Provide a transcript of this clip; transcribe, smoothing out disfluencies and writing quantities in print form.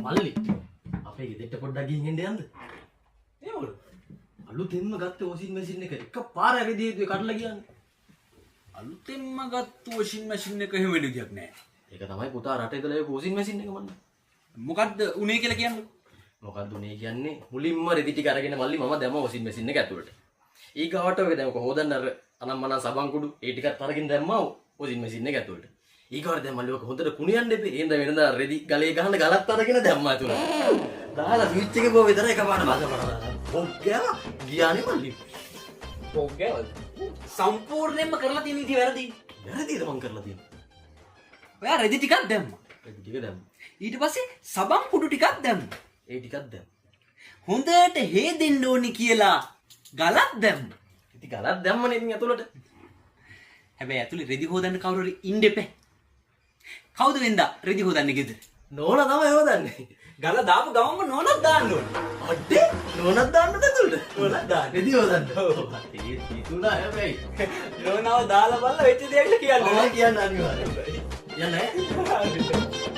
මල්ලි අපේ ගෙදරට පොඩ්ඩක් ගිහින් එන්න යන්න. ඒ මොකද? අලුතෙන්ම ගත්ත වොෂින් මැෂින් එක එකපාර ඇවිදී කඩලා ගියානේ. අලුතෙන්ම ගත්ත වොෂින් මැෂින් එක එහෙම වෙන විදියක් නෑ. ඒක තමයි පුතා රටේ ඉඳලා ඒ වොෂින් මැෂින් එක මල්ලි. මොකද්ද උනේ කියලා කියන්නේ? මොකද්ද උනේ කියන්නේ මුලින්ම රෙදි ටික අරගෙන මල්ලි මම දැම්ම වොෂින් මැෂින් එක ඇතුළට. ඊගාවට ඔය දැන් හොදන්න අර අනම්මනම් සබන් කුඩු ඒ ටිකත් අරගෙන දැම්මා වොෂින් මැෂින් එක ඇතුළට. ඊගාවට දැන් මල්ලි ඔක හොඳට කුණියන්න එපේ. එහෙනම් වෙනදා රෙදි ගලේ ගහන ගලත් අරගෙන දැම්මා ඇතුළට. දාලා ස්විච් එක බෝ විතර එකපාරට බසපරලා. ඔක්කේ ගියානේ මල්ලි. ඔක්කේ සම්පූර්ණයෙන්ම කරලා තියෙන ඉතින් වැරදි. වැරදිද මං කරලා තියෙන්නේ? ඔයා රෙදි ටිකක් දැම්මා. රෙදි ටික දැම්මා. ඊට පස්සේ සබන් කුඩු ටිකක් දැම්මා. ඒ ටිකක් දැම්මා. හොඳට හේදෙන්න ඕනි කියලා ගලක් දැම්මා. ඉතින් ගලක් දැම්මනේ ඉතින් ඇතුළට. හැබැයි ඇතුලේ රෙදි හොදන්න කවුරු හරි ඉන්න එපා. කවුද වෙන්දා රෙදි හොදන්නේ ගෙදර? නෝනා තමයි හොදන්නේ. ගල දාපු ගමන්ම නෝනක් දාන්න ඕනේ. අඩේ නෝනක් දාන්නද ඇතුළට? නෝනක් දාන්න. රෙදි හොදන්න. ඔව්. ඒ තිතුණා හැබැයි. නෝනාව දාලා බලලා වෙච්ච දේ කියලා කියන්න. කියන්න අනිවාර්යයෙන්. යන්නේ.